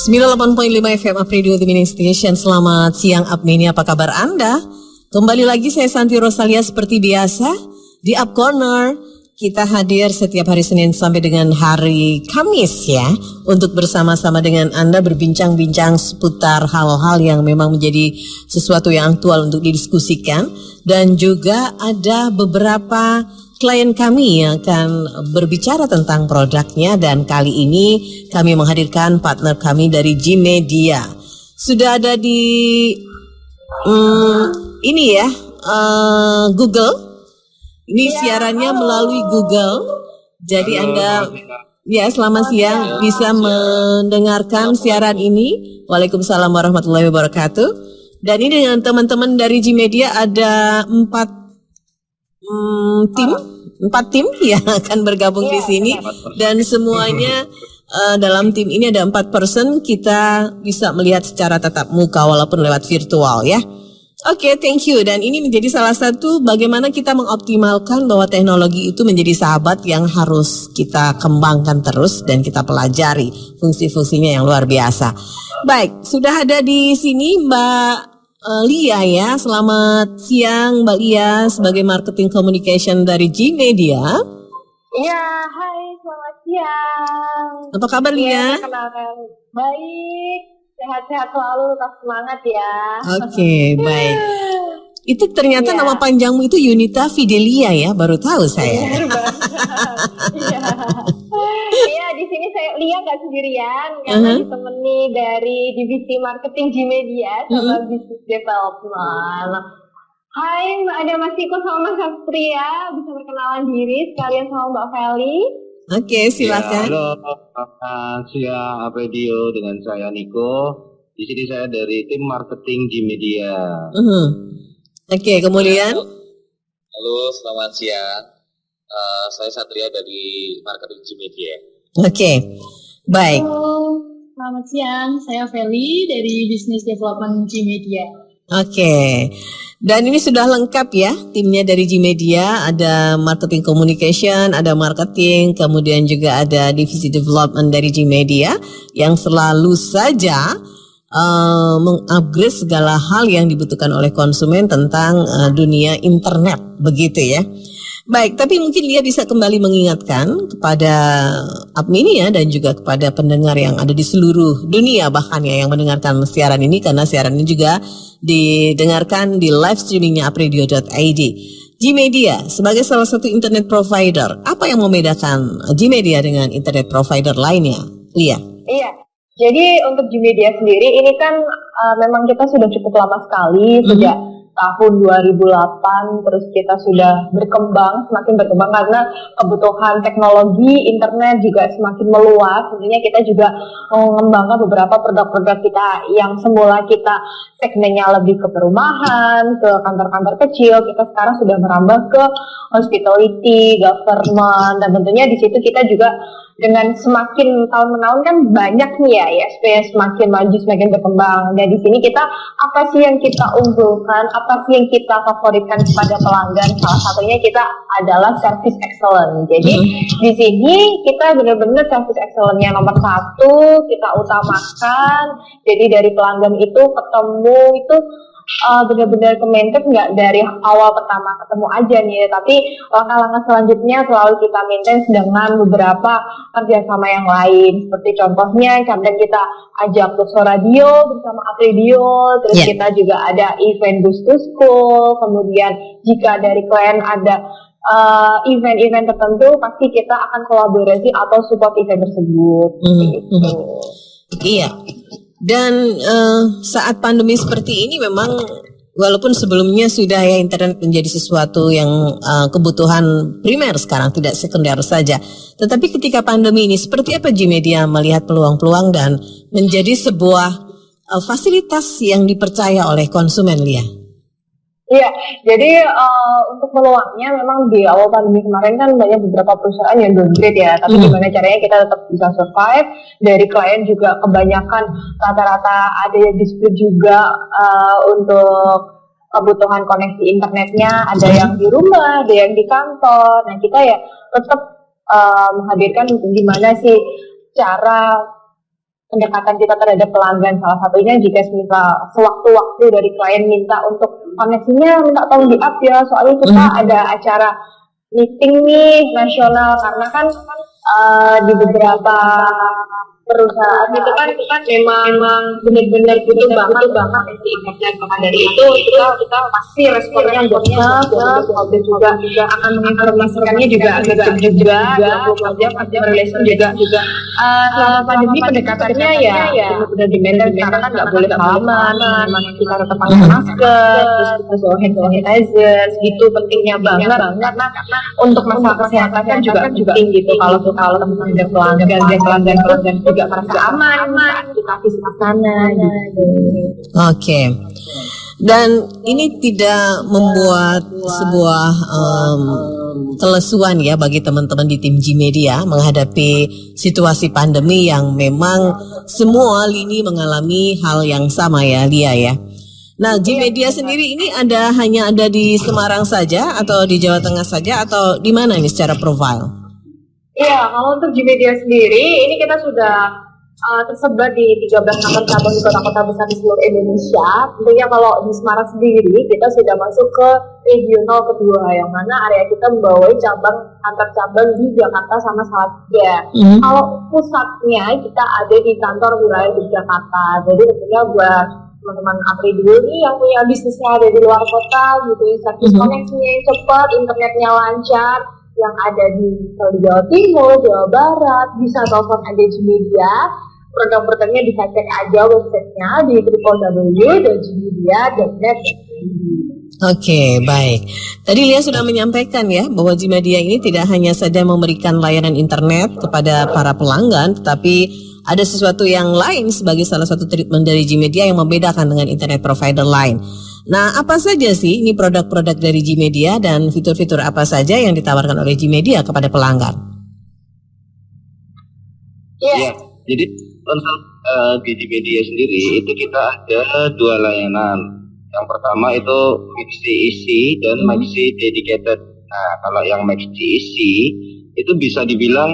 98.5 FM Up Radio The Mini Station. Selamat siang Up Mini, apa kabar Anda? Kembali lagi saya Santi Rosalia seperti biasa di Up Corner. Kita hadir setiap hari Senin sampai dengan hari Kamis ya, untuk bersama-sama dengan Anda berbincang-bincang seputar hal-hal yang memang menjadi sesuatu yang aktual untuk didiskusikan. Dan juga ada beberapa klien kami yang akan berbicara tentang produknya, dan kali ini kami menghadirkan partner kami dari G-Media. Sudah ada di Google. Ini siarannya melalui Google. Jadi Anda selamat siang, bisa mendengarkan siaran ini. Waalaikumsalam warahmatullahi wabarakatuh. Dan ini dengan teman-teman dari G-Media ada 4 tim yang akan bergabung di sini, dan semuanya dalam tim ini ada 4 person. Kita bisa melihat secara tatap muka walaupun lewat virtual ya. Oke, thank you. Dan ini menjadi salah satu bagaimana kita mengoptimalkan bahwa teknologi itu menjadi sahabat yang harus kita kembangkan terus dan kita pelajari fungsi-fungsinya yang luar biasa. Baik, sudah ada di sini Mbak Lia ya. Selamat siang Mbak Lia, sebagai Marketing Communication dari G-Media. Iya, hai, selamat siang. Apa kabar Lia? Baik, sehat-sehat selalu, tetap semangat ya. Oke, baik. Itu ternyata nama panjangmu itu Yunita Fidelia ya, baru tahu saya. Iya, di sini saya Lia nggak sendirian, karena ditemani dari divisi marketing G-Media sama business development. Hai, ada Mas Iko sama Mas Satria, bisa perkenalan diri sekalian sama Mbak Feli. Oke, silakan. Ya, halo, siang Radio dengan saya Niko. Di sini saya dari tim marketing G-Media. Oke, kemudian. Halo, selamat siang. Saya Satria dari marketing G-Media. Oke, baik. Halo, selamat siang. Saya Feli dari Business Development G-Media. Oke, dan ini sudah lengkap ya timnya dari G-Media. Ada marketing communication, ada marketing, kemudian juga ada divisi development dari G-Media yang selalu saja mengupgrade segala hal yang dibutuhkan oleh konsumen tentang dunia internet, begitu ya. Baik, tapi mungkin dia bisa kembali mengingatkan kepada Apminia dan juga kepada pendengar yang ada di seluruh dunia bahkan ya, yang mendengarkan siaran ini, karena siaran ini juga didengarkan di live streamingnya upradio.id. G-Media sebagai salah satu internet provider, apa yang membedakan G-Media dengan internet provider lainnya, Lia? Iya, jadi untuk G-Media sendiri ini kan memang kita sudah cukup lama sekali, sejak tahun 2008, terus kita sudah semakin berkembang karena kebutuhan teknologi internet juga semakin meluas. Tentunya kita juga mengembangkan beberapa produk-produk kita yang semula kita segmennya lebih ke perumahan, ke kantor-kantor kecil, kita sekarang sudah merambah ke hospitality, government, dan tentunya di situ kita juga dengan semakin tahun menahun kan banyak nih ya supaya semakin maju, semakin berkembang. Dan di sini kita apa sih yang kita unggulkan, apa sih yang kita favoritkan kepada pelanggan? Salah satunya kita adalah service excellence. Jadi di sini kita benar-benar service excellence-nya nomor 1 kita utamakan. Jadi dari pelanggan itu ketemu itu benar-benar ke maintain, nggak dari awal pertama ketemu aja nih, tapi langkah-langkah selanjutnya selalu kita maintain dengan beberapa kerjasama yang lain. Seperti contohnya kadang kita ajak Tukso Radio bersama Apradio, terus kita juga ada event Boost to School, kemudian jika dari klien ada event-event tertentu pasti kita akan kolaborasi atau support event tersebut. Iya. Dan saat pandemi seperti ini memang walaupun sebelumnya sudah ya internet menjadi sesuatu yang kebutuhan primer sekarang, tidak sekunder saja. Tetapi ketika pandemi ini seperti apa G-Media melihat peluang-peluang dan menjadi sebuah fasilitas yang dipercaya oleh konsumen, Lia? Iya, jadi untuk peluangnya memang di awal pandemi kemarin kan banyak beberapa perusahaan yang downgrade ya, tapi gimana caranya kita tetap bisa survive. Dari klien juga kebanyakan rata-rata ada yang dispute juga untuk kebutuhan koneksi internetnya, ada yang di rumah, ada yang di kantor. Nah kita ya tetap menghadirkan gimana sih cara pendekatan kita terhadap pelanggan. Salah satunya jika misal sewaktu-waktu dari klien minta untuk koneksinya minta tolong di up ya, soalnya kita ada acara meeting nih nasional, karena kan di beberapa perusahaan itu kan memang benar-benar butuh banget di internet. Maka dari itu kita pasti responnya buatnya juga akan menginformasikannya juga juga 24 jam relation juga selama pandemi pendekatannya ya benar-benar di-maintain, karena kan nggak boleh salaman, kita tetap pakai masker, terus kita bawa hand sanitizer, gitu pentingnya banget karena untuk masalah kesehatan kan juga penting gitu. Kalau teman-teman ada pelanggan juga merasa aman kita visit ke sana gitu. Oke. Dan ini tidak membuat sebuah kelesuan ya bagi teman-teman di tim Gmedia menghadapi situasi pandemi yang memang semua lini mengalami hal yang sama ya, Lia ya. Nah, Gmedia sendiri ini hanya ada di Semarang saja atau di Jawa Tengah saja atau di mana ini secara profile? Iya, kalau untuk Gmedia sendiri ini kita sudah tersebar di 13 kantor cabang di kota-kota besar di seluruh Indonesia. Tentunya kalau di Semarang sendiri kita sudah masuk ke regional kedua, yang mana area kita membawahi kantor cabang di Jakarta sama Salatiga. Kalau pusatnya kita ada di kantor wilayah di Jakarta. Jadi tentunya buat teman-teman Apridio nih yang punya bisnisnya ada di luar kota gitu, service koneksinya yang cepat, internetnya lancar, yang ada di Jawa Timur, Jawa Barat, bisa telepon aja Gmedia. Program-programnya bisa cek aja websitenya di www.gmedia.net. Oke, baik. Tadi Lia sudah menyampaikan ya bahwa Gmedia ini tidak hanya saja memberikan layanan internet kepada para pelanggan, tetapi ada sesuatu yang lain sebagai salah satu treatment dari Gmedia yang membedakan dengan internet provider lain. Nah, apa saja sih ini produk-produk dari Gmedia dan fitur-fitur apa saja yang ditawarkan oleh Gmedia kepada pelanggan? Ya, jadi untuk di Gmedia sendiri itu kita ada 2 layanan. Yang pertama itu Maxi Easy dan Maxi Dedicated. Nah, kalau yang Maxi Easy itu bisa dibilang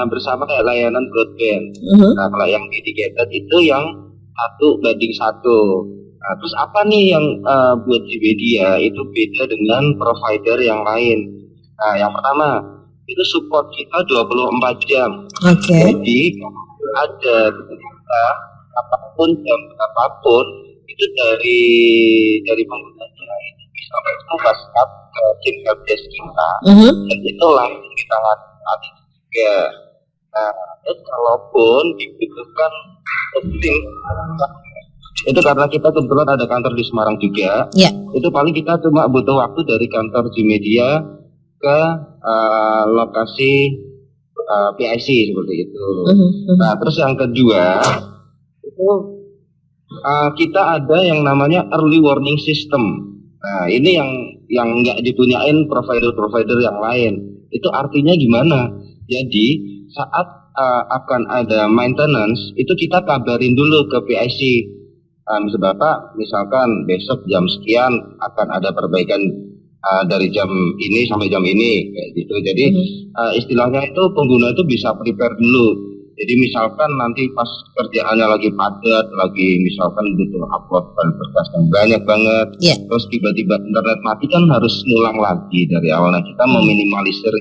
bersama kayak layanan broadband. Nah, kalau yang Dedicated itu yang 1:1. Nah, terus apa nih yang buat Gmedia itu beda dengan provider yang lain? Nah, yang pertama itu support kita 24 jam. Oke. Jadi ada kita apapun jam apapun itu dari penggunanya itu bisa WhatsApp ke tim helpdesk kita, dan itu langsung kita latih juga. Nah, kalaupun dibutuhkan tim itu karena kita kebetulan ada kantor di Semarang juga, itu paling kita cuma butuh waktu dari kantor Gmedia ke lokasi PIC seperti itu. Nah, terus yang kedua itu kita ada yang namanya early warning system. Nah, ini yang nggak dipunyain provider-provider yang lain. Itu artinya gimana? Jadi saat akan ada maintenance itu kita kabarin dulu ke PIC. Misalkan besok jam sekian akan ada perbaikan dari jam ini sampai jam ini kayak gitu. Jadi istilahnya itu pengguna itu bisa prepare dulu. Jadi misalkan nanti pas kerjaannya lagi padat, lagi misalkan butuh upload file berkas yang banyak banget, terus tiba-tiba internet mati kan harus ngulang lagi dari awal. Nah, kita meminimalisir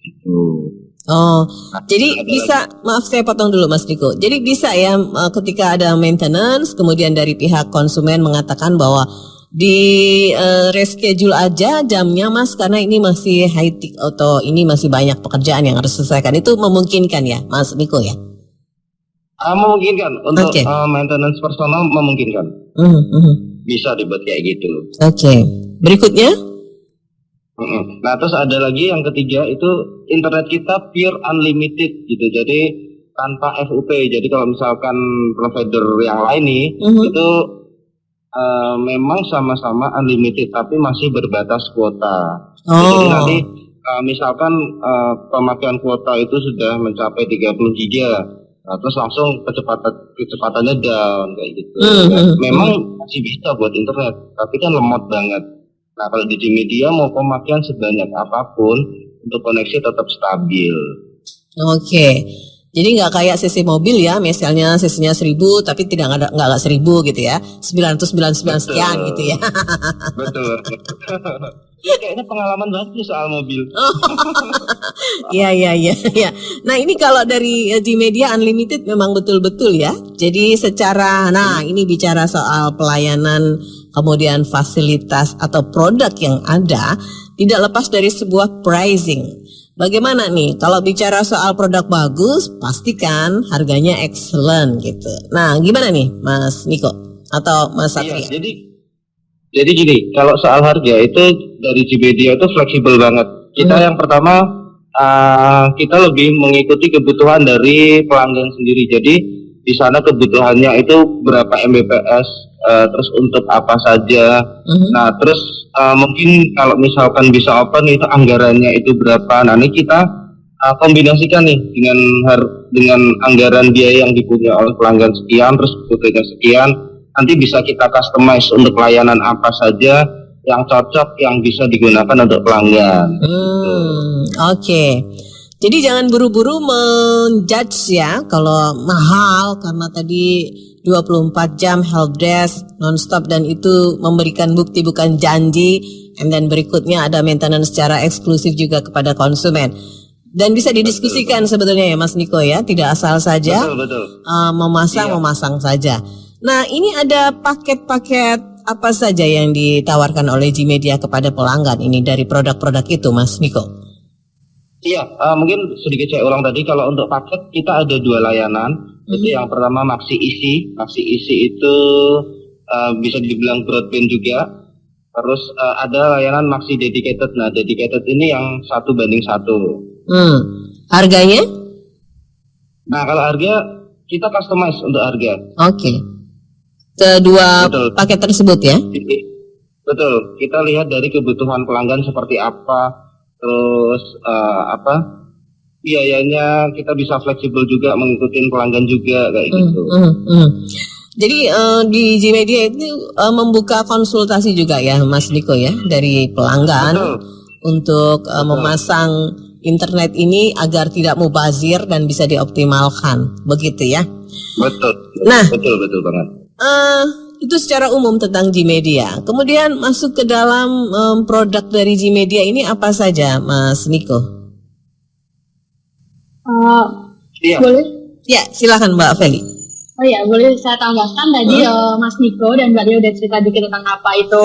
itu. Oh, jadi bisa, maaf saya potong dulu Mas Diko. Jadi bisa ya ketika ada maintenance, kemudian dari pihak konsumen mengatakan bahwa di reschedule aja jamnya Mas, karena ini masih high peak atau ini masih banyak pekerjaan yang harus diselesaikan. Itu memungkinkan ya Mas Diko ya? Memungkinkan untuk maintenance personal, memungkinkan. Bisa dibuat kayak gitu. Oke. Berikutnya? Nah, terus ada lagi yang ketiga itu internet kita pure unlimited gitu. Jadi tanpa FUP. Jadi kalau misalkan provider yang lain nih itu memang sama-sama unlimited tapi masih berbatas kuota. Jadi nanti misalkan pemakaian kuota itu sudah mencapai 30 giga, nah, terus langsung kecepatannya down kayak gitu. Memang masih bisa buat internet, tapi kan lemot banget. Nah, kalau di Gmedia mau pemakaian sebanyak apapun untuk koneksi tetap stabil. Oke. Jadi nggak kayak CC mobil ya, misalnya CC-nya 1000 tapi nggak 1000 gitu ya, 999 sekian gitu ya. Betul. Ya, kayaknya pengalaman banget nih soal mobil. Iya. Nah ini kalau dari Gmedia Unlimited memang betul-betul ya. Jadi nah ini bicara soal pelayanan, kemudian fasilitas atau produk yang ada, tidak lepas dari sebuah pricing. Bagaimana nih kalau bicara soal produk bagus, pastikan harganya excellent gitu. Nah, gimana nih Mas Niko atau Mas Satria? Iya, jadi gini, kalau soal harga itu dari Gmedia itu fleksibel banget. Kita yang pertama kita lebih mengikuti kebutuhan dari pelanggan sendiri. Jadi di sana kebutuhannya itu berapa Mbps, terus untuk apa saja. Nah, terus mungkin kalau misalkan bisa open itu anggarannya itu berapa. Nah, ini kita kombinasikan nih dengan anggaran biaya yang dipunya oleh pelanggan sekian, terus kebutuhannya sekian. Nanti bisa kita customize untuk layanan apa saja yang cocok, yang bisa digunakan untuk pelanggan. Oke. Jadi jangan buru-buru menjudge ya kalau mahal karena tadi 24 jam helpdesk nonstop dan itu memberikan bukti bukan janji, and then berikutnya ada maintenance secara eksklusif juga kepada konsumen. Dan bisa didiskusikan sebetulnya ya Mas Niko ya, tidak asal saja Betul. memasang saja. Nah, ini ada paket-paket apa saja yang ditawarkan oleh Gmedia kepada pelanggan ini dari produk-produk itu Mas Niko? Iya, mungkin sedikit saya ulang tadi, kalau untuk paket kita ada 2 layanan. Itu yang pertama Maxi Isi. Maxi Isi itu bisa dibilang broadband juga. Terus ada layanan Maxi Dedicated. Nah, Dedicated ini yang 1:1. Harganya? Nah, kalau harga kita customize untuk harga. Oke. Kedua Betul. paket tersebut ya? Betul. Kita lihat dari kebutuhan pelanggan seperti apa, terus biayanya kita bisa fleksibel juga, mengikuti pelanggan juga kayak gitu. Jadi di Gmedia itu membuka konsultasi juga ya Mas Niko ya dari pelanggan. Betul. Untuk memasang internet ini agar tidak mubazir dan bisa dioptimalkan, begitu ya? Betul. Nah, betul banget. Itu secara umum tentang Gmedia. Kemudian masuk ke dalam produk dari Gmedia ini apa saja, Mas Niko? Iya. Boleh? Ya, silakan Mbak Feli. Oh ya, boleh saya tambahkan tadi Mas Niko dan Mbak Lia udah cerita dikit tentang apa itu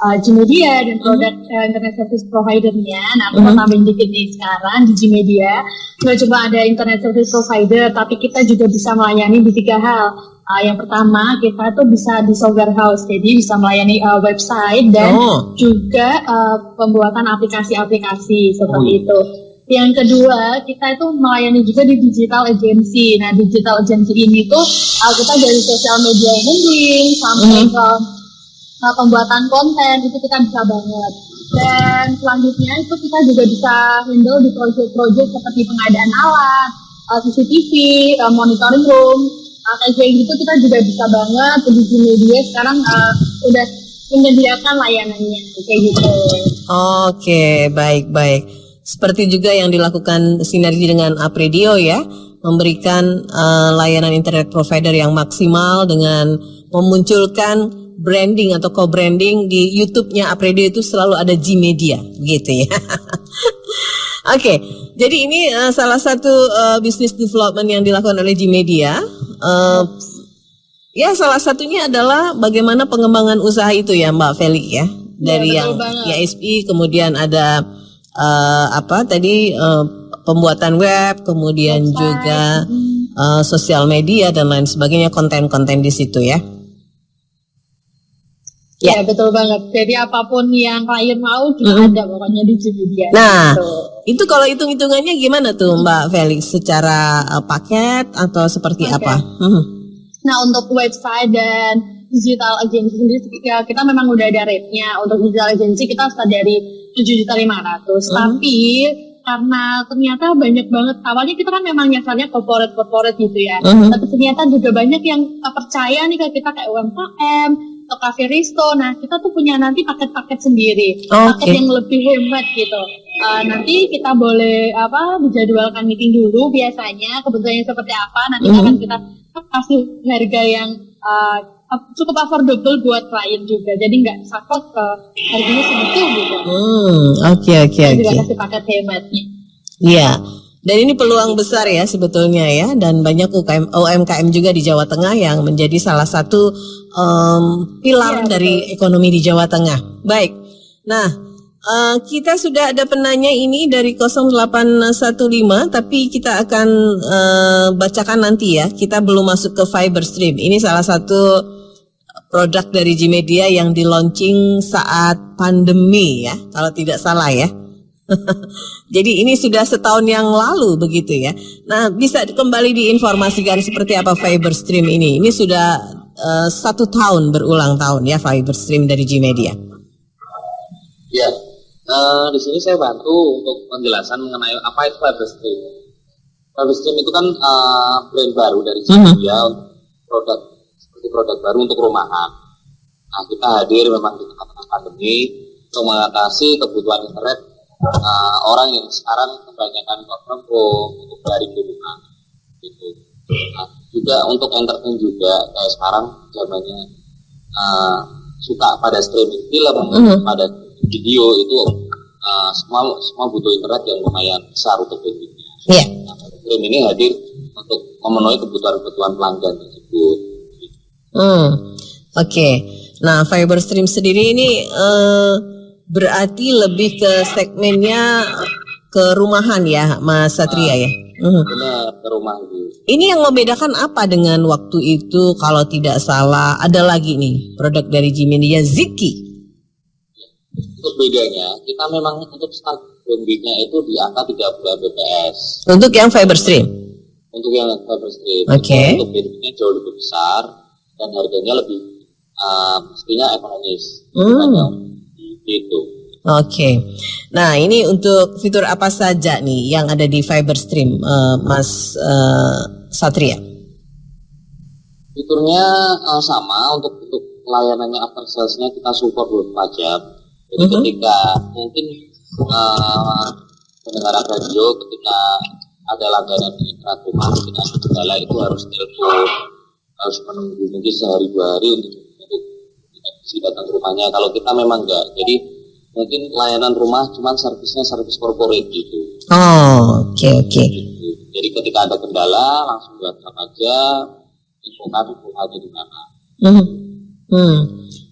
Gmedia dan produk internet service provider-nya. Nah, aku mau tambahin dikit nih sekarang di Gmedia. Nggak cuma ada internet service provider, tapi kita juga bisa melayani di 3 hal. Yang pertama, kita tuh bisa di software house, jadi bisa melayani website dan juga pembuatan aplikasi-aplikasi seperti itu. Yang kedua, kita itu melayani juga di digital agency. Nah, digital agency ini tuh kita dari social media handling sampai ke pembuatan konten itu kita bisa banget. Dan selanjutnya itu kita juga bisa handle di project-project seperti pengadaan alat, CCTV, monitoring room, kayak gitu kita juga bisa banget. Di Gmedia sekarang udah menyediakan layanannya kayak gitu. Oke, baik. Seperti juga yang dilakukan sinergi dengan Apredio ya, memberikan layanan internet provider yang maksimal dengan memunculkan branding atau co-branding di YouTube-nya Apredio itu selalu ada Gmedia gitu ya. Oke, jadi ini salah satu business development yang dilakukan oleh Gmedia. Ya, salah satunya adalah bagaimana pengembangan usaha itu ya Mbak Feli ya. Dari yang ISP, kemudian ada pembuatan web, kemudian website, juga sosial media dan lain sebagainya, konten-konten di situ ya. Ya, betul banget. Jadi apapun yang klien mau juga ada pokoknya di Gmedia. Nah, itu kalau hitung-hitungannya gimana tuh Mbak Felix? Secara paket atau seperti apa? Nah, untuk website dan digital agency sendiri kita memang udah ada rate-nya. Untuk digital agency kita start dari 7.500.000. Tapi karena ternyata banyak banget, awalnya kita kan memang nyasarnya corporate gitu ya. Tapi ternyata juga banyak yang percaya nih ke kita kayak UMKM atau Cafe Resto. Nah, kita tuh punya nanti paket-paket sendiri, paket yang lebih hemat gitu. nanti kita boleh dijadwalkan meeting dulu biasanya kebutuhannya seperti apa, nanti akan kita kasih harga yang cukup affordable buat klien juga, jadi nggak sakot ke harganya segitu gitu. Oke. Juga kasih paket hematnya. Iya. Dan ini peluang besar ya sebetulnya ya, dan banyak UMKM juga di Jawa Tengah yang menjadi salah satu pilar dari ekonomi di Jawa Tengah. Baik. Nah, kita sudah ada penanya ini dari 0815, tapi kita akan bacakan nanti ya. Kita belum masuk ke Fiberstream. Ini salah satu produk dari Gmedia yang di launching saat pandemi ya, kalau tidak salah ya. Jadi ini sudah setahun yang lalu begitu ya. Nah, bisa kembali diinformasikan seperti apa Fiberstream ini? Ini sudah 1 tahun berulang tahun ya Fiberstream dari Gmedia. Ya, di sini saya bantu untuk penjelasan mengenai apa itu Fiberstream. Fiberstream itu kan brand baru dari Gmedia untuk produk baru untuk rumahan. Nah, kita hadir memang di tengah-tengah pandemi untuk mengatasi kebutuhan internet orang yang sekarang kebanyakan work from home, untuk daring di rumah gitu. Nah, juga untuk entertain juga kayak sekarang zamannya suka pada streaming film, pada video itu semua butuh internet yang lumayan besar untuk bentuknya. Yeah. Nah, stream ini hadir untuk memenuhi kebutuhan pelanggan tersebut. Oke. Nah, Fiberstream sendiri ini berarti lebih ke segmennya ke rumahan ya, Mas Satria ya. Benar, ke rumah itu. Ini yang membedakan apa dengan waktu itu? Kalau tidak salah, ada lagi nih produk dari Gmedia, Ziki. Untuk bedanya, kita memang untuk start bandingnya itu di angka 30 Mbps. Untuk yang Fiberstream. Untuk yang Fiberstream, Oke. untuk bandingnya jauh lebih besar dan harganya lebih mestinya ekonomis. Gitu. Oke. Nah, ini untuk fitur apa saja nih yang ada di Fiberstream, Mas Satria? Fiturnya sama untuk layanannya after sales-nya kita support 24 jam. Jadi ketika mungkin pendengaran radio ketika ada langganan di internet rumah ketika ada kendala itu harus telepon, harus menunggu mungkin sehari 2 hari untuk bisa datang ke rumahnya. Kalau kita memang enggak, jadi mungkin layanan rumah cuman servis corporate gitu. Oke. Gitu. Jadi ketika ada kendala langsung WhatsApp aja, infokan aja di mana.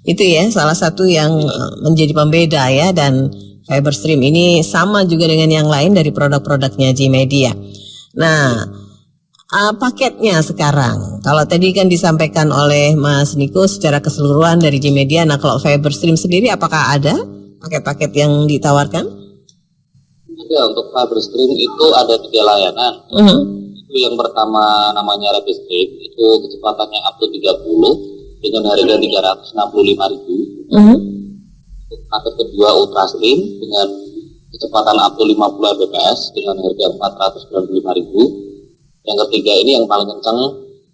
Itu ya salah satu yang menjadi pembeda ya, dan Fiberstream ini sama juga dengan yang lain dari produk-produknya Gmedia. Nah, paketnya sekarang, kalau tadi kan disampaikan oleh Mas Niko secara keseluruhan dari Gmedia, nah kalau Fiberstream sendiri apakah ada paket-paket yang ditawarkan? Ada, untuk Fiberstream itu ada 3 layanan. Itu yang pertama namanya Rapid Stream, itu kecepatannya up to 30 dengan harga 365.000. Paket kedua Ultra Stream dengan kecepatan up to 50 Mbps dengan harga 495.000. Yang ketiga ini yang paling kencang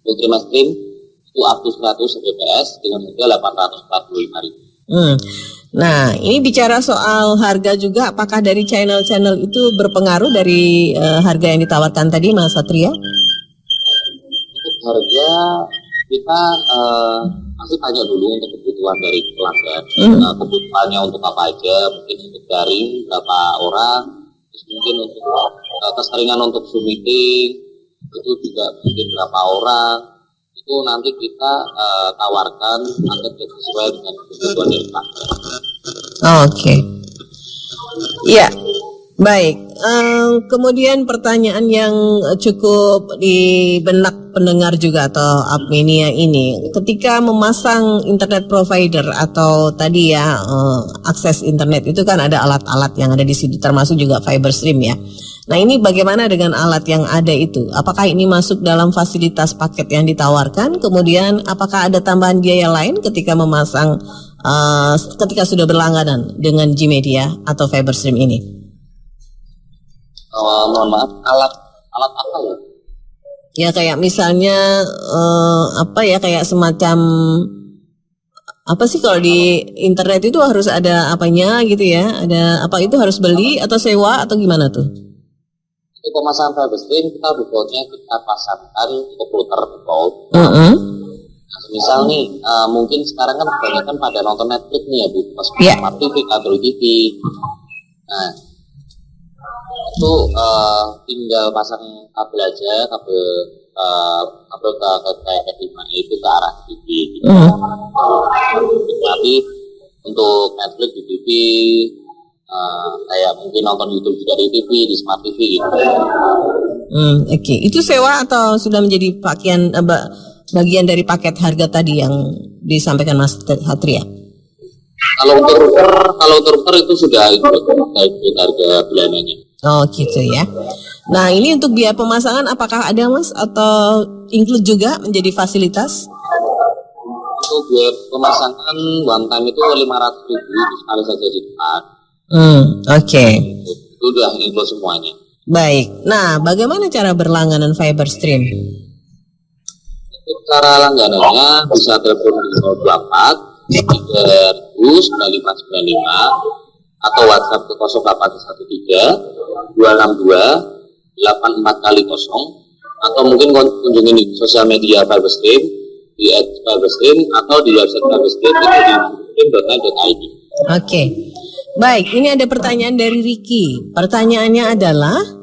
Ultima Stream itu up to 100 Mbps dengan harga 845.000. Nah, ini bicara soal harga juga, apakah dari channel-channel itu berpengaruh dari harga yang ditawarkan tadi, Mas Satria? Untuk harga kita masih tanya dulu untuk kebutuhan dari pelanggan. Kebutuhannya untuk apa aja, mungkin untuk daring berapa orang, terus mungkin untuk keseringan untuk Zoom meeting itu juga mungkin berapa orang. Itu nanti kita tawarkan paket yang sesuai dengan kebutuhan dari pelanggan. Oke. Ya, baik. Kemudian pertanyaan yang cukup di benak pendengar juga atau Apmenia ini, ketika memasang internet provider atau tadi ya akses internet itu kan ada alat-alat yang ada di situ termasuk juga Fiberstream ya. Nah, ini bagaimana dengan alat yang ada itu? Apakah ini masuk dalam fasilitas paket yang ditawarkan? Kemudian apakah ada tambahan biaya lain ketika memasang ketika sudah berlangganan dengan Gmedia atau Fiberstream ini? Mohon maaf, alat apa ya? Ya kayak misalnya kayak semacam Apa sih kalau di internet itu harus ada apanya gitu ya? Ada apa itu harus beli atau sewa atau gimana tuh? Untuk pemasangan fiber stream kita defaultnya kita pasangkan untuk router default. Misal nih, mungkin sekarang kan kebanyakan pada nonton Netflix nih ya Bu, pas Smart TV, Android TV. Nah, itu tinggal pasang kabel aja, kabel ke kayak itu ke arah TV. Gitu. Tapi untuk Netflix di TV, kayak mungkin nonton YouTube juga di TV, di Smart TV gitu. Oke. Itu sewa atau sudah menjadi bagian dari paket harga tadi yang disampaikan Mas Satria? Kalau untuk router itu sudah ikut harga bulanannya. Oh gitu ya. Nah ini untuk biaya pemasangan apakah ada Mas atau include juga menjadi fasilitas? Untuk biaya pemasangan one time itu 500.000 sekali saja di depan. Oke. Itu udah include semuanya. Baik. Nah bagaimana cara berlangganan fiber stream? Untuk cara langganannya bisa telepon di 08 3.9595 atau WhatsApp ke 0813 262 84 kali 0 atau mungkin kunjungi di sosial media Fiberstream di @fiberstream atau di website Fiberstream itu di fiberstream.net.id. Oke. Baik, ini ada pertanyaan dari Ricky. Pertanyaannya adalah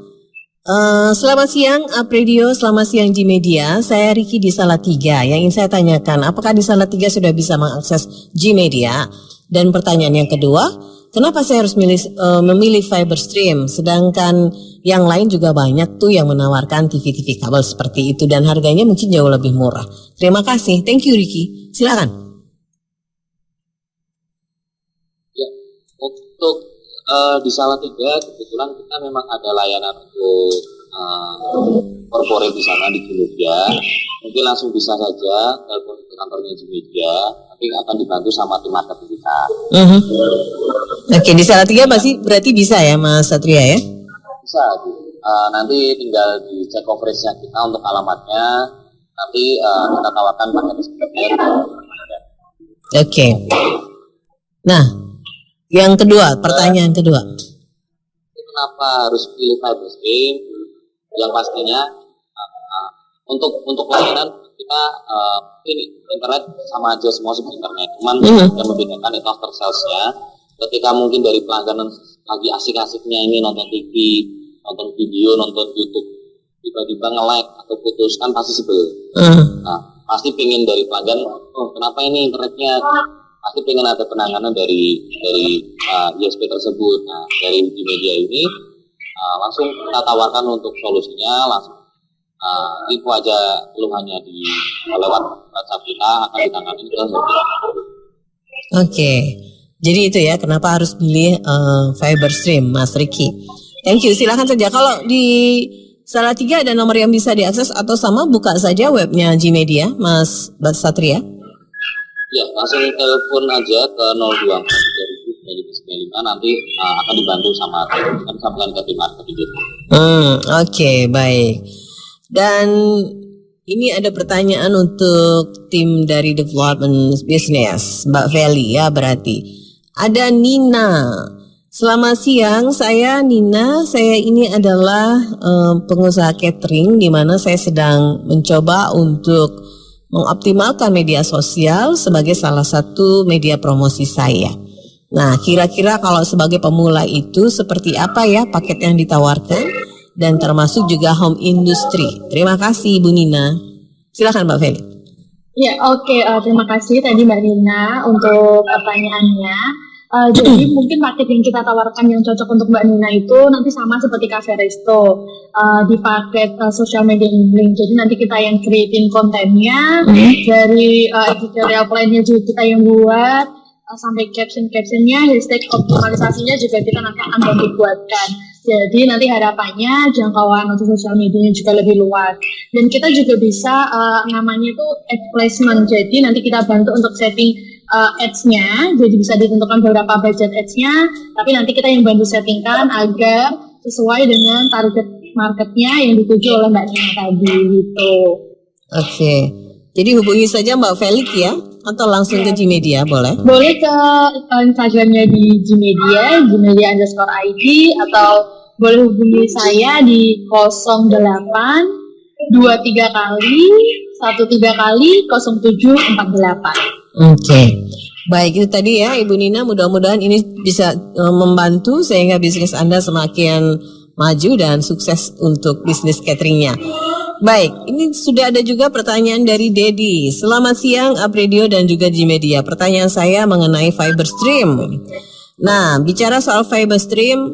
selamat siang Apredio, selamat siang Gmedia. Saya Ricky di Salatiga. Yang ingin saya tanyakan, apakah di Salatiga sudah bisa mengakses Gmedia? Dan pertanyaan yang kedua, kenapa saya harus memilih Fiberstream, sedangkan yang lain juga banyak tuh yang menawarkan TV-TV kabel seperti itu dan harganya mungkin jauh lebih murah. Terima kasih, thank you Ricky. Silakan. Ya, untuk di Salatiga kebetulan kita memang ada layanan untuk corporate di sana di Gmedia. Mungkin langsung bisa saja telepon ke kantornya Gmedia, tapi akan dibantu sama tim marketing kita. Oke, di Salatiga berarti bisa ya Mas Satria ya? Bisa, Bu. Nanti tinggal dicek coverage-nya kita untuk alamatnya. Nanti kita tawarkan paket seperti itu. Oke. Nah, yang kedua, pertanyaan kedua. Kenapa harus pilih Fiberstream? Yang pastinya untuk layanan kita ini internet sama aja semua seperti internet. Cuman yang membedakan itu after sales-nya. Ketika mungkin dari pelanggan lagi asik-asiknya ini nonton TV, nonton video, nonton YouTube, tiba-tiba nge-lag atau putus kan pasti sebel. Nah, pasti pengen dari pelanggan, oh kenapa ini internetnya? Pasti pengen ada penanganan dari ISP tersebut. Nah, dari Gmedia ini langsung kita tawarkan untuk solusinya, langsung info aja keluhannya lewat WhatsApp kita akan ditangani dengan Oke. Jadi itu ya kenapa harus pilih Fiberstream, Mas Ricky. Thank you. Silakan saja. Kalau di Salatiga ada nomor yang bisa diakses atau sama buka saja webnya Gmedia, Mas Satria. Ya, langsung telepon aja ke 024 nanti akan dibantu sama ke tim marketing. Oke, baik. Dan ini ada pertanyaan untuk tim dari development business, Mbak Feli ya berarti. Ada Nina. Selamat siang, saya Nina. Saya ini adalah pengusaha catering di mana saya sedang mencoba untuk mengoptimalkan media sosial sebagai salah satu media promosi saya. Nah, kira-kira kalau sebagai pemula itu seperti apa ya paket yang ditawarkan dan termasuk juga home industry. Terima kasih Bu Nina. Silakan Mbak Feli. Ya, oke. Terima kasih tadi Mbak Nina untuk pertanyaannya. Jadi mungkin paket yang kita tawarkan yang cocok untuk Mbak Nina itu nanti sama seperti Cafe Resto di paket social media link. Jadi nanti kita yang creating kontennya, dari editorial plan-nya juga kita yang buat, sampai caption-captionnya, hashtag optimalisasinya juga kita nanti akan bantu buatkan. Jadi nanti harapannya jangkauan untuk sosial medianya juga lebih luas. Dan kita juga bisa namanya itu ad placement. Jadi nanti kita bantu untuk setting ads-nya, jadi bisa ditentukan beberapa budget ads-nya, tapi nanti kita yang bantu settingkan agar sesuai dengan target marketnya yang dituju oleh Mbak Nina tadi gitu. Oke, jadi hubungi saja Mbak Felix ya atau langsung ke Gmedia boleh? Boleh ke Instagramnya di Gmedia, Gmedia_ID, atau boleh hubungi saya di 08 23 kali 13 kali 0748. Oke. Baik, itu tadi ya Ibu Nina, mudah-mudahan ini bisa membantu sehingga bisnis Anda semakin maju dan sukses untuk bisnis cateringnya. Baik, ini sudah ada juga pertanyaan dari Dedi. Selamat siang Apredio dan juga Gmedia. Pertanyaan saya mengenai Fiberstream. Nah, bicara soal Fiberstream,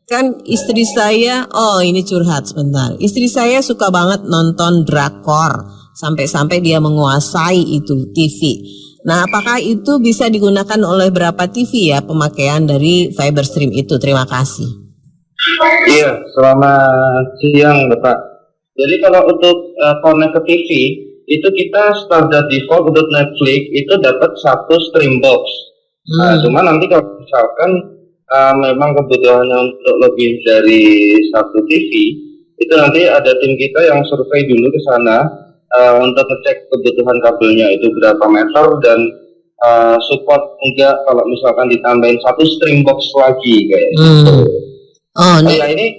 kan istri saya, ini curhat sebentar. Istri saya suka banget nonton drakor, sampai-sampai dia menguasai itu TV. Nah, apakah itu bisa digunakan oleh berapa TV ya pemakaian dari Fiberstream itu? Terima kasih. Iya, selamat siang Bapak. Jadi kalau untuk connect ke TV, itu kita standar default untuk Netflix itu dapat satu stream box. Cuma nanti kalau misalkan memang kebutuhannya untuk lebih dari satu TV, itu nanti ada tim kita yang survei dulu ke sana untuk ngecek kebutuhan kabelnya itu berapa meter dan support enggak kalau misalkan ditambahin satu stream box lagi kayak gitu. Ya ini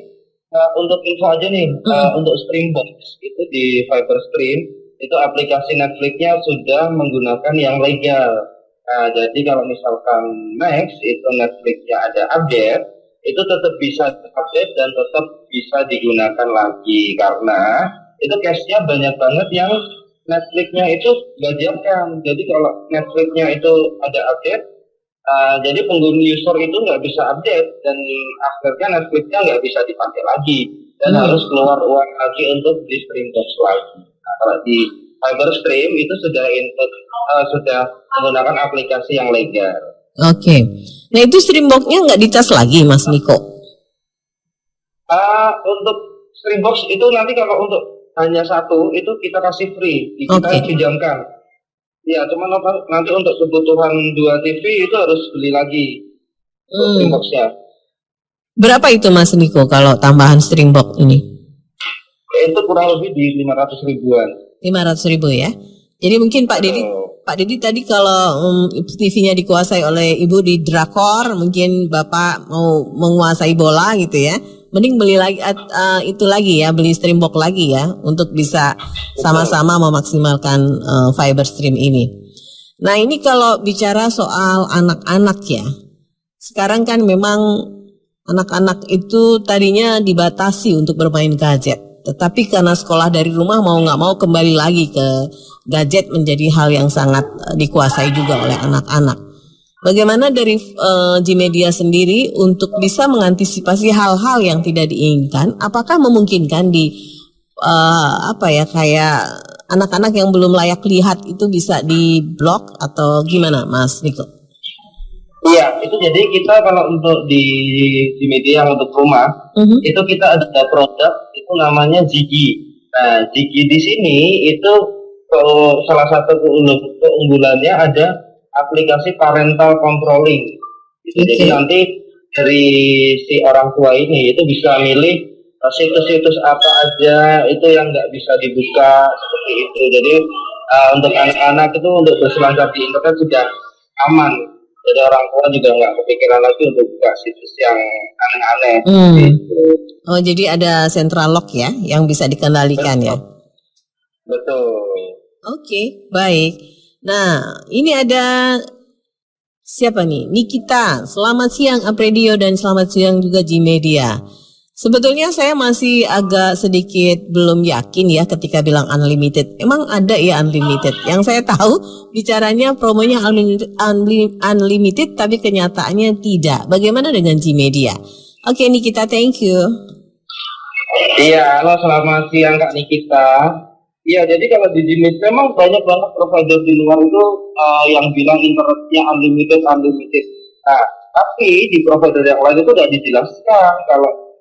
untuk info aja nih, untuk stream box itu di Fiberstream itu aplikasi Netflix-nya sudah menggunakan yang legal. Nah, jadi kalau misalkan Max itu Netflix-nya ada update, itu tetap bisa update dan tetap bisa digunakan lagi karena itu case-nya banyak banget yang Netflix-nya itu bajakan. Jadi kalau Netflix-nya itu ada update, jadi pengguna user itu nggak bisa update dan akhirnya Netflix-nya nggak bisa dipakai lagi dan harus keluar uang lagi untuk di stream box lagi. Nah, kalau di Fiberstream itu sudah menggunakan aplikasi yang legal. Oke. Nah itu stream box-nya nggak dicas lagi Mas Niko? Untuk stream box itu nanti kalau untuk hanya satu itu kita kasih free, kita pinjamkan. Ya, cuma nanti untuk kebutuhan 2 TV itu harus beli lagi stream box-nya. Berapa itu Mas Niko kalau tambahan stream box ini? Itu kurang lebih di 500 ribuan. 500.000 ya. Jadi mungkin Pak Dedi tadi kalau TV-nya dikuasai oleh Ibu di drakor, mungkin Bapak mau menguasai bola gitu ya. Mending beli lagi itu lagi ya, beli stream box lagi ya untuk bisa sama-sama memaksimalkan Fiberstream ini. Nah, ini kalau bicara soal anak-anak ya. Sekarang kan memang anak-anak itu tadinya dibatasi untuk bermain gadget. Tetapi karena sekolah dari rumah mau nggak mau kembali lagi ke gadget menjadi hal yang sangat dikuasai juga oleh anak-anak. Bagaimana dari Gmedia sendiri untuk bisa mengantisipasi hal-hal yang tidak diinginkan? Apakah memungkinkan di kayak anak-anak yang belum layak lihat itu bisa diblok atau gimana, Mas Niko? Iya, itu jadi kita kalau untuk di Gmedia yang untuk rumah itu kita ada produk itu namanya Ziggy. Nah, Ziggy di sini itu salah satu keunggulannya ada aplikasi parental controlling. Jadi nanti dari si orang tua ini itu bisa milih situs-situs apa aja itu yang nggak bisa dibuka seperti itu. Jadi untuk anak-anak itu untuk berselancar di internet sudah aman. Jadi orang tua juga nggak kepikiran lagi untuk buka situs yang aneh-aneh. Gitu. Oh, jadi ada central lock ya yang bisa dikendalikan. Betul. Ya. Betul. Oke, baik. Nah, ini ada siapa nih? Nikita. Selamat siang Apredio dan selamat siang juga Gmedia. Sebetulnya saya masih agak sedikit belum yakin ya ketika bilang unlimited. Emang ada ya unlimited? Yang saya tahu bicaranya promonya unlimited tapi kenyataannya tidak. Bagaimana dengan Gmedia? Oke Nikita, thank you. Iya, halo selamat siang Kak Nikita. Iya, jadi kalau di Gmedia memang banyak banget provider di luar itu yang bilang internetnya unlimited. Nah, tapi di provider yang lain itu tidak dijelaskan kalau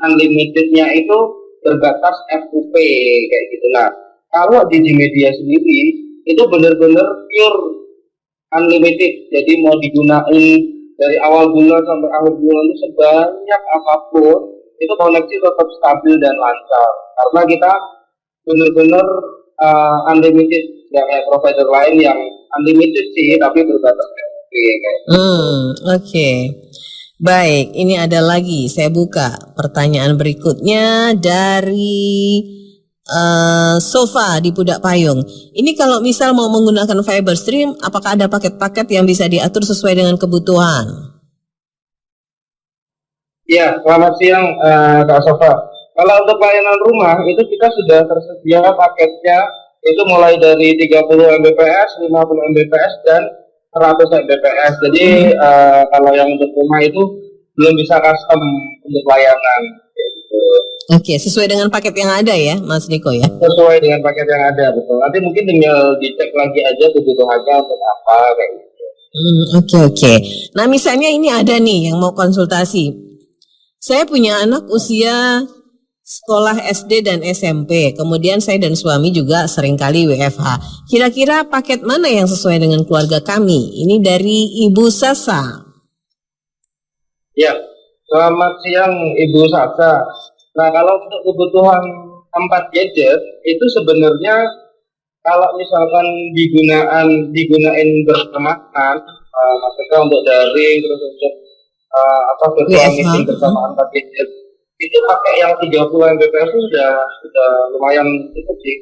unlimitednya itu terbatas FUP kayak gitu. Nah, kalau di Gmedia sendiri itu benar-benar pure unlimited. Jadi mau digunain dari awal bulan sampai akhir bulan itu sebanyak apapun itu koneksi tetap stabil dan lancar karena kita benar-benar unlimited, nggak kayak provider lain yang unlimited sih, tapi berbatas kayak. Oke. Baik, ini ada lagi. Saya buka pertanyaan berikutnya dari Sofa di Pudak Payung. Ini kalau misal mau menggunakan fiber stream, apakah ada paket-paket yang bisa diatur sesuai dengan kebutuhan? Ya, selamat siang Kak Sofa. Kalau untuk layanan rumah itu kita sudah tersedia paketnya, itu mulai dari 30 Mbps, 50 Mbps, dan 100 Mbps. Jadi kalau yang untuk rumah itu belum bisa custom untuk layanan. Gitu. Oke, sesuai dengan paket yang ada ya, Mas Niko ya? Sesuai dengan paket yang ada, betul. Nanti mungkin tinggal dicek lagi aja kebutuhannya untuk apa kayak gitu. Oke. Nah misalnya ini ada nih yang mau konsultasi. Saya punya anak usia sekolah SD dan SMP. Kemudian saya dan suami juga seringkali WFH. Kira-kira paket mana yang sesuai dengan keluarga kami? Ini dari Ibu Sasa. Ya, selamat siang Ibu Sasa. Nah, kalau untuk kebutuhan 4 gadget itu sebenarnya kalau misalkan digunain bersamaan, maksudnya untuk daring terus untuk virtual meeting bersama 4 gadget, itu pakai yang 30 Mbps itu sudah lumayan cukup sih.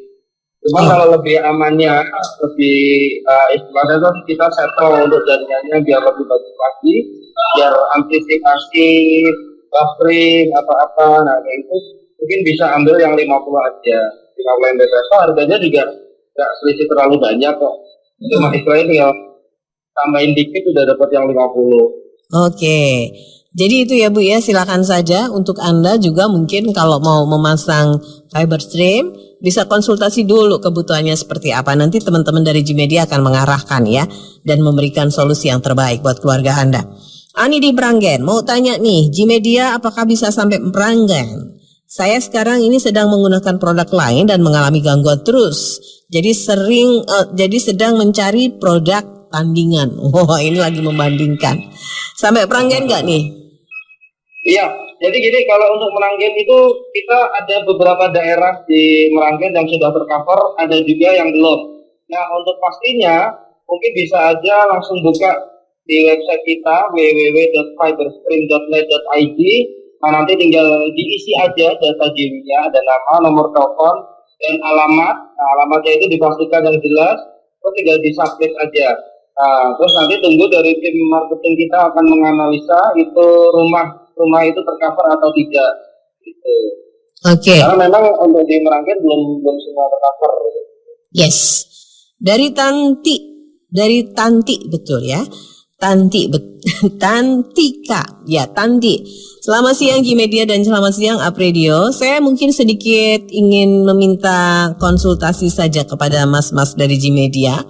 Cuma kalau lebih amannya, lebih istilahnya itu kita settle untuk jaringannya biar lebih bagus lagi, biar antisipasi buffering apa-apa. Nah kayak itu mungkin bisa ambil yang 50 aja. 50 Mbps harganya juga nggak selisih terlalu banyak kok. Cuma istilahnya tinggal tambahin dikit udah dapat yang 50. Oke, jadi itu ya Bu ya, silakan saja untuk Anda juga mungkin kalau mau memasang fiber stream bisa konsultasi dulu kebutuhannya seperti apa. Nanti teman-teman dari Gmedia akan mengarahkan ya dan memberikan solusi yang terbaik buat keluarga Anda. Ani di Meranggen, mau tanya nih, Gmedia apakah bisa sampai Meranggen? Saya sekarang ini sedang menggunakan produk lain dan mengalami gangguan terus. Jadi sedang mencari produk tandingan. Wah, ini lagi membandingkan. Sampai Meranggen nggak nih? Iya, jadi gini, kalau untuk Meranggen itu kita ada beberapa daerah di Meranggen yang sudah tercover, ada juga yang belum. Nah, untuk pastinya mungkin bisa aja langsung buka di website kita www.fiberstream.net.id. Nah, nanti tinggal diisi aja data dirinya, ada nama, nomor telepon, dan alamat. Nah, alamatnya itu dipastikan yang jelas, terus tinggal disubmit aja. Nah, terus nanti tunggu dari tim marketing kita akan menganalisa itu rumah itu tercover atau tidak. Gitu. Oke. Karena memang untuk di Meranggen belum semua tercover. Yes. Dari Tanti betul ya. Tantika. Ya, Tanti. Selamat siang Gmedia dan selamat siang Apredio. Saya mungkin sedikit ingin meminta konsultasi saja kepada mas-mas dari Gmedia.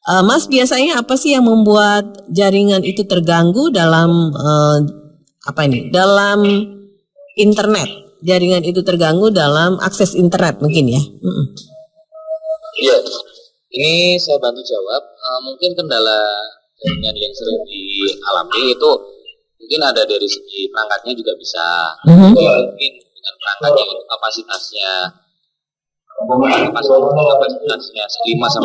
Mas, biasanya apa sih yang membuat jaringan itu terganggu dalam dalam internet? Jaringan itu terganggu dalam akses internet mungkin ya? Iya, ini saya bantu jawab. Mungkin kendala jaringan yang sering dialami itu mungkin ada dari segi perangkatnya juga bisa. Mungkin dengan perangkatnya itu kapasitasnya 5 sampai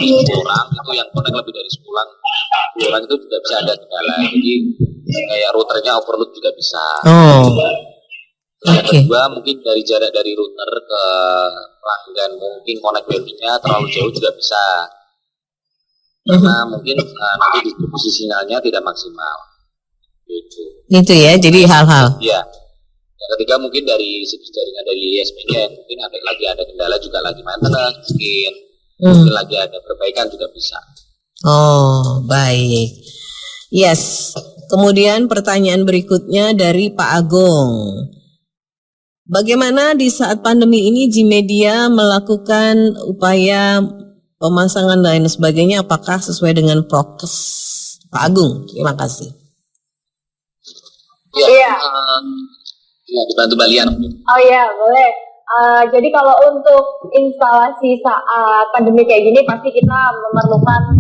10 orang itu yang connect lebih dari 10 orang itu juga bisa ada kendala. Jadi kayak routernya overload juga bisa. Yang kedua mungkin dari jarak dari router ke pelanggan mungkin connectivity-nya terlalu jauh juga bisa. Karena mungkin nanti distribusi sinyalnya tidak maksimal. Gitu ya, jadi hal-hal. Iya. Yang ketiga mungkin dari segi jaringan dari ISP-nya mungkin lagi ada kendala juga lagi maintenance mungkin lagi ada perbaikan juga bisa. Oh, baik. Yes. Kemudian pertanyaan berikutnya dari Pak Agung. Bagaimana di saat pandemi ini Gmedia melakukan upaya pemasangan dan sebagainya, apakah sesuai dengan prokes? Pak Agung, terima kasih. Iya. Ya, dibantu Balian. Oh iya, boleh. Jadi kalau untuk instalasi saat pandemi kayak gini pasti kita memerlukan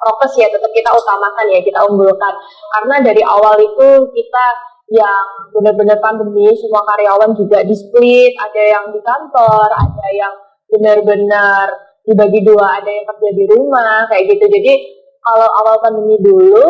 prokes ya, tetap kita utamakan ya, kita unggulkan. Karena dari awal itu kita yang benar-benar pandemi, semua karyawan juga di split, ada yang di kantor, ada yang benar-benar dibagi dua, ada yang kerja di rumah kayak gitu. Jadi kalau awal pandemi dulu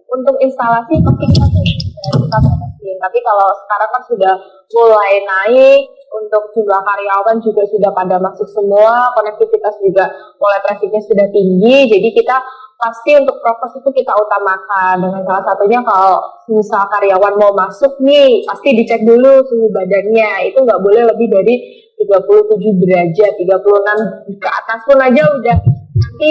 untuk instalasi pasti kita batasin, tapi kalau sekarang kan sudah mulai naik, untuk jumlah karyawan juga sudah pada masuk semua, konektivitas juga mulai trafficnya sudah tinggi, jadi kita pasti untuk prokes itu kita utamakan, dengan salah satunya kalau misal karyawan mau masuk nih, pasti dicek dulu suhu badannya, itu nggak boleh lebih dari 37 derajat, 36 ke atas pun aja udah nanti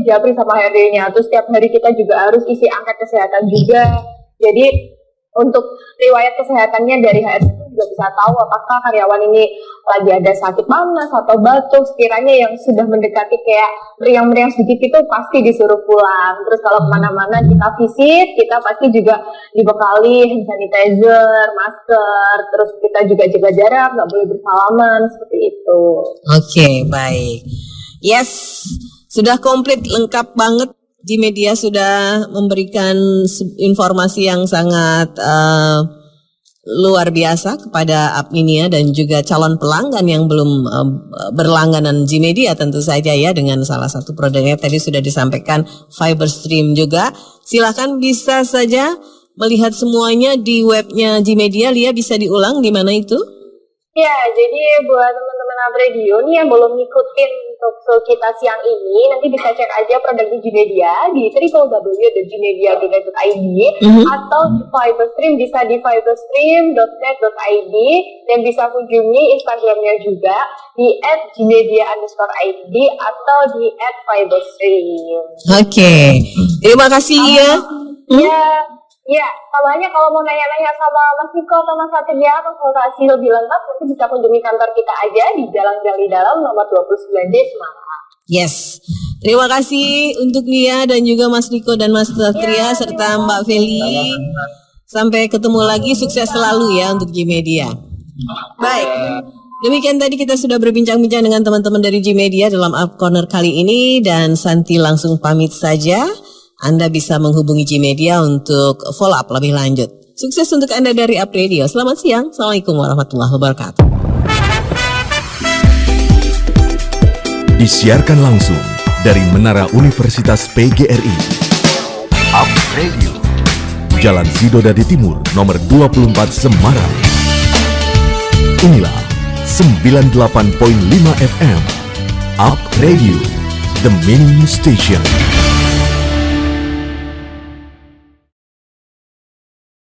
dijabri sama HRD-nya. Terus setiap hari kita juga harus isi angket kesehatan juga, jadi untuk riwayat kesehatannya dari HRD itu juga bisa tahu apakah karyawan ini lagi ada sakit panas atau batuk. Sekiranya yang sudah mendekati kayak meriang-meriang sedikit itu pasti disuruh pulang. Terus kalau kemana-mana kita visit, kita pasti juga dibekali hand sanitizer, masker, terus kita juga jaga jarak, nggak boleh bersalaman, seperti itu. Oke, baik. Yes, sudah komplit, lengkap banget. Gmedia sudah memberikan informasi yang sangat luar biasa kepada Apminia dan juga calon pelanggan yang belum berlangganan Gmedia tentu saja ya, dengan salah satu produknya tadi sudah disampaikan Fiberstream juga. Silakan bisa saja melihat semuanya di webnya Gmedia. Lia, bisa diulang di mana itu? Ya, jadi buat teman-teman Radio nih yang belum ngikutin talkshow kita siang ini, nanti bisa cek aja produk Gmedia di www.gmedia.net.id atau di Fiberstream bisa di fiberstream.net.id, dan bisa kunjungi Instagramnya juga di @gmedia_id atau di @fiberstream. Oke, terima kasih ya. Ya, tambahannya kalau mau nanya-nanya sama Mas Niko atau Mas Satria, konsultasi lebih lengkap, nanti bisa kunjungi kantor kita aja di Jalan Gali Dalam nomor 29D Semarang. Yes, terima kasih untuk Lia dan juga Mas Niko dan Mas Satria serta Mbak Feli. Sampai ketemu lagi, sukses selalu ya untuk Gmedia. Baik, demikian tadi kita sudah berbincang-bincang dengan teman-teman dari Gmedia dalam Up Corner kali ini, dan Santi langsung pamit saja. Anda bisa menghubungi Gmedia untuk follow up lebih lanjut. Sukses untuk Anda dari Up Radio. Selamat siang. Assalamualaikum warahmatullahi wabarakatuh. Disiarkan langsung dari Menara Universitas PGRI. Up Radio. Jalan Sidodadi Timur, nomor 24 Semarang. Inilah 98.5 FM. Up Radio, the mini station.